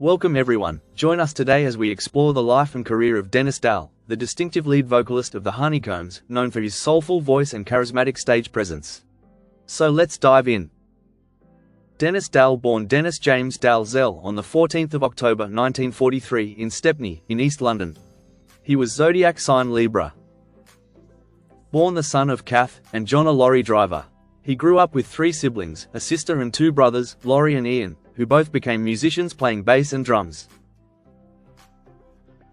Welcome everyone, join us today as we explore the life and career of Denis D'Ell, the distinctive lead vocalist of the Honeycombs, known for his soulful voice and charismatic stage presence. So let's dive in. Denis D'Ell, born Denis James D'Ell Zell on the 14th of October 1943 in Stepney, in East London. He was zodiac sign Libra. Born the son of Kath and John, a lorry driver. He grew up with three siblings, a sister and two brothers, Laurie and Ian, who both became musicians playing bass and drums.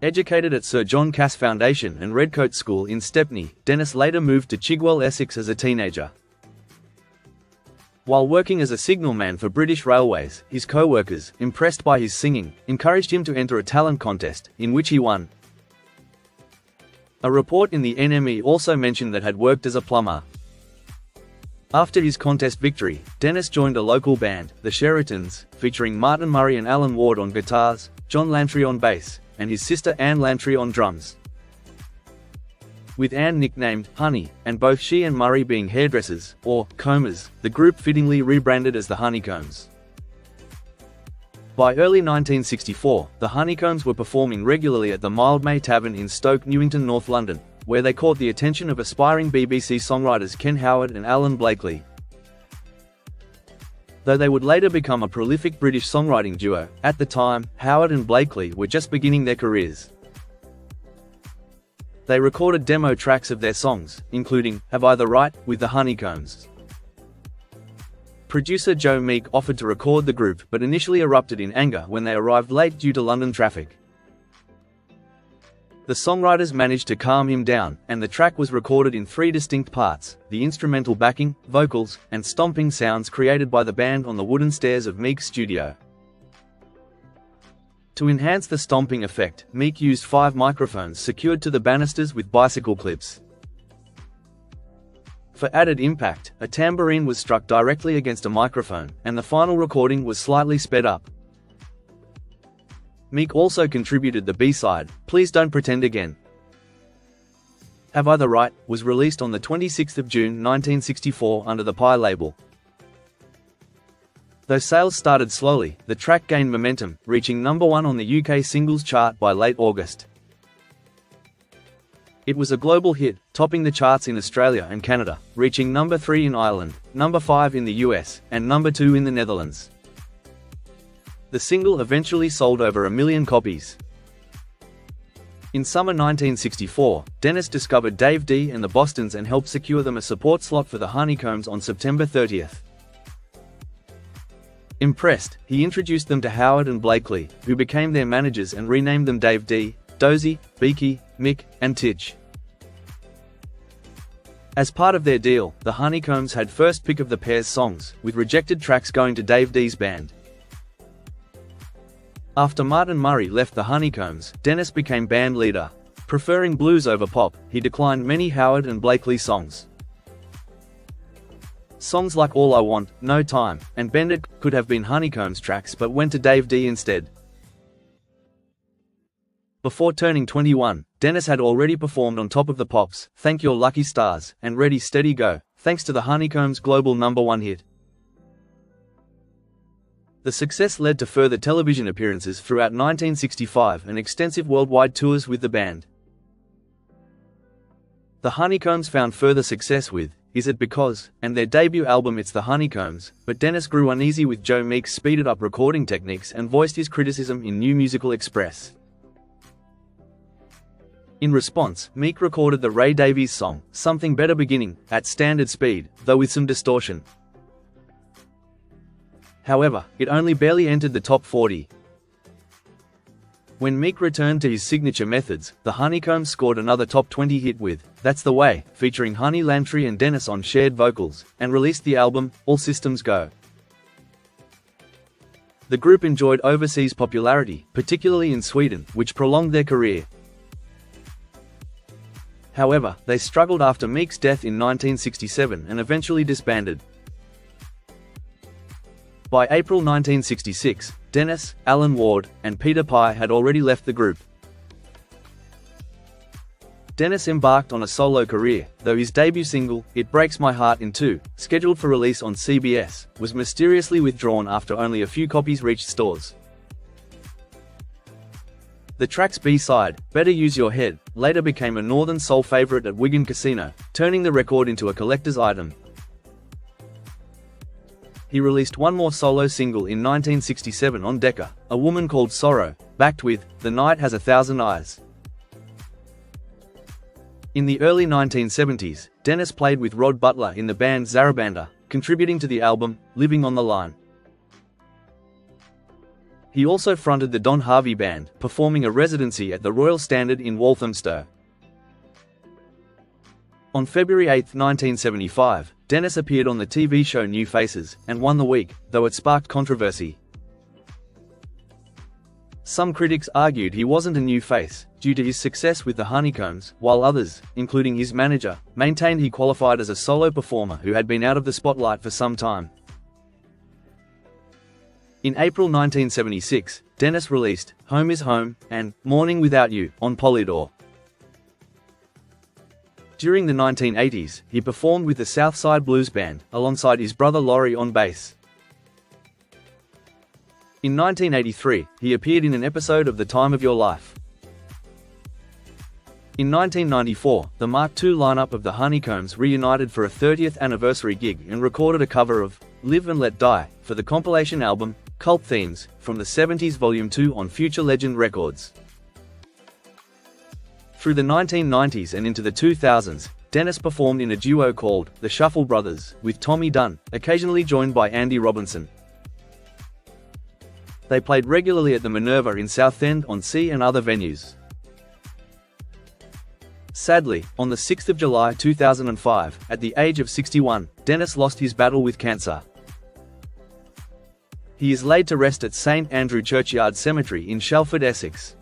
Educated at Sir John Cass Foundation and Redcoat School in Stepney, Denis later moved to Chigwell, Essex as a teenager. While working as a signalman for British Railways, his co-workers, impressed by his singing, encouraged him to enter a talent contest, in which he won. A report in the NME also mentioned that had worked as a plumber. After his contest victory, Denis joined a local band, the Sheratons, featuring Martin Murray and Alan Ward on guitars, John Lantry on bass, and his sister Anne Lantry on drums. With Anne nicknamed Honey, and both she and Murray being hairdressers, or combers, the group fittingly rebranded as the Honeycombs. By early 1964, the Honeycombs were performing regularly at the Mildmay Tavern in Stoke Newington, North London, where they caught the attention of aspiring BBC songwriters Ken Howard and Alan Blakely. Though they would later become a prolific British songwriting duo, at the time, Howard and Blakely were just beginning their careers. They recorded demo tracks of their songs, including Have I the Right with the Honeycombs. Producer Joe Meek offered to record the group but initially erupted in anger when they arrived late due to London traffic. The songwriters managed to calm him down, and the track was recorded in three distinct parts: the instrumental backing, vocals, and stomping sounds created by the band on the wooden stairs of Meek's studio. To enhance the stomping effect, Meek used 5 microphones secured to the banisters with bicycle clips. For added impact, a tambourine was struck directly against a microphone, and the final recording was slightly sped up. Meek also contributed the B-side, Please Don't Pretend Again. Have I the Right was released on the 26th of June 1964 under the Pie label. Though sales started slowly, the track gained momentum, reaching number 1 on the UK singles chart by late August. It was a global hit, topping the charts in Australia and Canada, reaching number 3 in Ireland, number 5 in the US, and number 2 in the Netherlands. The single eventually sold over 1 million copies. In summer 1964, Denis discovered Dave D and the Bostons and helped secure them a support slot for the Honeycombs on September 30th. Impressed, he introduced them to Howard and Blakely, who became their managers and renamed them Dave D, Dozy, Beaky, Mick, and Titch. As part of their deal, the Honeycombs had first pick of the pair's songs, with rejected tracks going to Dave D's band. After Martin Murray left the Honeycombs, Denis became band leader. Preferring blues over pop, he declined many Howard and Blakely songs. Songs like All I Want, No Time, and Bend It could have been Honeycombs tracks but went to Dave D instead. Before turning 21, Denis had already performed on Top of the Pops, Thank Your Lucky Stars, and Ready Steady Go, thanks to the Honeycombs' global #1 hit. The success led to further television appearances throughout 1965 and extensive worldwide tours with the band. The Honeycombs found further success with Is It Because, and their debut album It's the Honeycombs, but Denis grew uneasy with Joe Meek's speeded-up recording techniques and voiced his criticism in New Musical Express. In response, Meek recorded the Ray Davies song, Something Better Beginning, at standard speed, though with some distortion. However, it only barely entered the top 40. When Meek returned to his signature methods, the Honeycombs scored another top 20 hit with That's the Way, featuring Honey Lantry and Denis on shared vocals, and released the album All Systems Go. The group enjoyed overseas popularity, particularly in Sweden, which prolonged their career. However, they struggled after Meek's death in 1967 and eventually disbanded. By April 1966, Denis, Alan Ward, and Peter Pye had already left the group. Denis embarked on a solo career, though his debut single, It Breaks My Heart in Two, scheduled for release on CBS, was mysteriously withdrawn after only a few copies reached stores. The track's B-side, Better Use Your Head, later became a Northern Soul favorite at Wigan Casino, turning the record into a collector's item. He released one more solo single in 1967 on Decca, A Woman Called Sorrow, backed with The Night Has a Thousand Eyes. In the early 1970s, Denis played with Rod Butler in the band Zarabanda, contributing to the album Living on the Line. He also fronted the Don Harvey Band, performing a residency at the Royal Standard in Walthamstow. On February 8, 1975, Denis appeared on the TV show New Faces, and won the week, though it sparked controversy. Some critics argued he wasn't a new face, due to his success with the Honeycombs, while others, including his manager, maintained he qualified as a solo performer who had been out of the spotlight for some time. In April 1976, Denis released Home is Home and Morning Without You on Polydor. During the 1980s, he performed with the Southside Blues Band, alongside his brother Laurie on bass. In 1983, he appeared in an episode of The Time of Your Life. In 1994, the Mark II lineup of the Honeycombs reunited for a 30th anniversary gig and recorded a cover of Live and Let Die for the compilation album Cult Themes from the 70s Volume 2 on Future Legend Records. Through the 1990s and into the 2000s, Denis performed in a duo called The Shuffle Brothers with Tommy Dunn, occasionally joined by Andy Robinson. They played regularly at the Minerva in Southend on Sea and other venues. Sadly, on the 6th of July 2005, at the age of 61, Denis lost his battle with cancer. He is laid to rest at St Andrew Churchyard Cemetery in Shelford, Essex.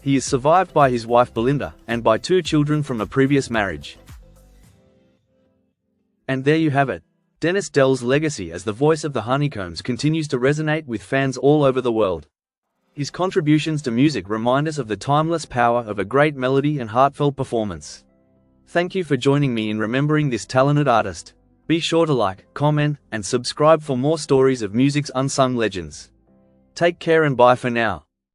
He is survived by his wife Belinda, and by 2 children from a previous marriage. And there you have it. DenisDEll's legacy as the voice of the Honeycombs continues to resonate with fans all over the world. His contributions to music remind us of the timeless power of a great melody and heartfelt performance. Thank you for joining me in remembering this talented artist. Be sure to like, comment, and subscribe for more stories of music's unsung legends. Take care and bye for now.